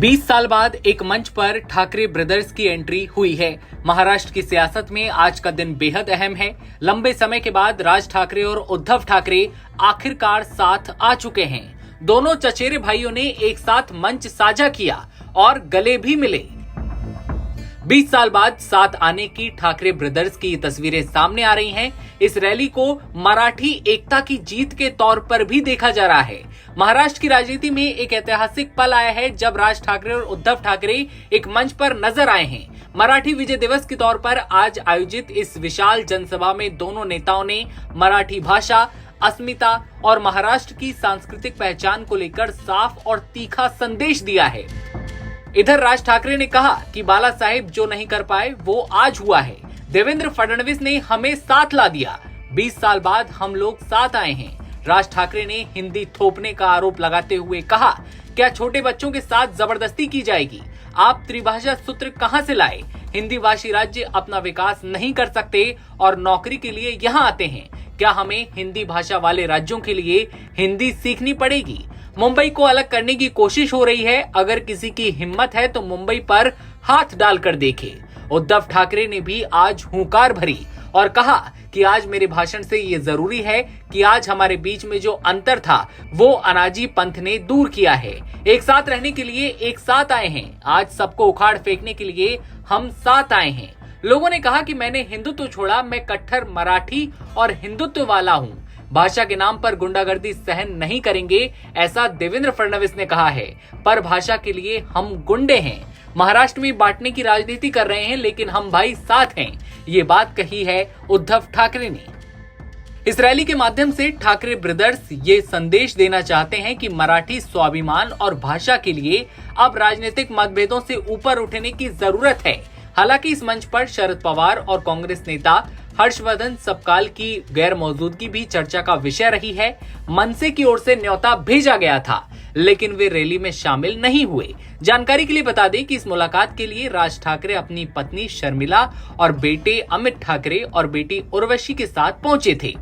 20 साल बाद एक मंच पर ठाकरे ब्रदर्स की एंट्री हुई है। महाराष्ट्र की सियासत में आज का दिन बेहद अहम है। लंबे समय के बाद राज ठाकरे और उद्धव ठाकरे आखिरकार साथ आ चुके हैं। दोनों चचेरे भाइयों ने एक साथ मंच साझा किया और गले भी मिले। 20 साल बाद साथ आने की ठाकरे ब्रदर्स की तस्वीरें सामने आ रही हैं। इस रैली को मराठी एकता की जीत के तौर पर भी देखा जा रहा है। महाराष्ट्र की राजनीति में एक ऐतिहासिक पल आया है जब राज ठाकरे और उद्धव ठाकरे एक मंच पर नजर आए हैं। मराठी विजय दिवस के तौर पर आज आयोजित इस विशाल जनसभा में दोनों नेताओं ने मराठी भाषा, अस्मिता और महाराष्ट्र की सांस्कृतिक पहचान को लेकर साफ और तीखा संदेश दिया है। इधर राज ठाकरे ने कहा कि बाला साहेब जो नहीं कर पाए वो आज हुआ है। देवेंद्र फडणवीस ने हमें साथ ला दिया। 20 साल बाद हम लोग साथ आए हैं। राज ठाकरे ने हिंदी थोपने का आरोप लगाते हुए कहा, क्या छोटे बच्चों के साथ जबरदस्ती की जाएगी? आप त्रिभाषा सूत्र कहां से लाए? हिंदी भाषी राज्य अपना विकास नहीं कर सकते और नौकरी के लिए यहाँ आते हैं। क्या हमें हिंदी भाषा वाले राज्यों के लिए हिंदी सीखनी पड़ेगी? मुंबई को अलग करने की कोशिश हो रही है। अगर किसी की हिम्मत है तो मुंबई पर हाथ डालकर देखे। उद्धव ठाकरे ने भी आज हुंकार भरी और कहा कि आज मेरे भाषण से ये जरूरी है कि आज हमारे बीच में जो अंतर था वो अनाजी पंथ ने दूर किया है। एक साथ रहने के लिए एक साथ आए हैं। आज सबको उखाड़ फेंकने के लिए हम साथ आए हैं। लोगों ने कहा कि मैंने हिंदुत्व छोड़ा, मैं कट्टर मराठी और हिंदुत्व वाला हूँ। भाषा के नाम पर गुंडागर्दी सहन नहीं करेंगे, ऐसा देवेंद्र फडणवीस ने कहा है। पर भाषा के लिए हम गुंडे हैं। महाराष्ट्र में बांटने की राजनीति कर रहे हैं, लेकिन हम भाई साथ हैं। ये बात कही है उद्धव ठाकरे ने। इस रैली के माध्यम से ठाकरे ब्रदर्स ये संदेश देना चाहते हैं कि मराठी स्वाभिमान और भाषा के लिए अब राजनीतिक मतभेदों से ऊपर उठने की जरूरत है। हालांकि इस मंच पर शरद पवार और कांग्रेस नेता हर्षवर्धन सबकाल की गैर मौजूदगी भी चर्चा का विषय रही है। मनसे की ओर से न्योता भेजा गया था, लेकिन वे रैली में शामिल नहीं हुए। जानकारी के लिए बता दें कि इस मुलाकात के लिए राज ठाकरे अपनी पत्नी शर्मिला और बेटे अमित ठाकरे और बेटी उर्वशी के साथ पहुंचे थे।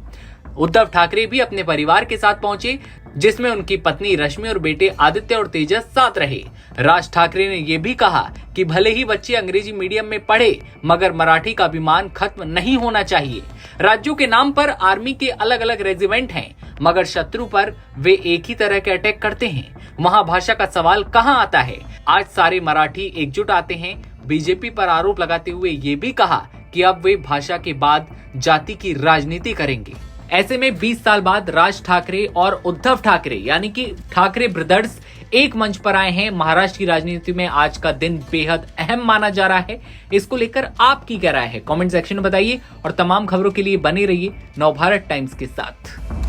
उद्धव ठाकरे भी अपने परिवार के साथ पहुंचे, जिसमें उनकी पत्नी रश्मि और बेटे आदित्य और तेजस साथ रहे। राज ठाकरे ने यह भी कहा कि भले ही बच्चे अंग्रेजी मीडियम में पढ़े, मगर मराठी का अभिमान खत्म नहीं होना चाहिए। राज्यों के नाम पर आर्मी के अलग अलग रेजिमेंट हैं, मगर शत्रु पर वे एक ही तरह के अटैक करते हैं। वहाँ भाषा का सवाल कहाँ आता है? आज सारे मराठी एकजुट आते हैं। बीजेपी पर आरोप लगाते हुए ये भी कहा कि अब वे भाषा के बाद जाति की राजनीति करेंगे। ऐसे में 20 साल बाद राज ठाकरे और उद्धव ठाकरे यानी कि ठाकरे ब्रदर्स एक मंच पर आए हैं। महाराष्ट्र की राजनीति में आज का दिन बेहद अहम माना जा रहा है। इसको लेकर आपकी क्या राय है? कमेंट सेक्शन में बताइए और तमाम खबरों के लिए बने रहिए नवभारत टाइम्स के साथ।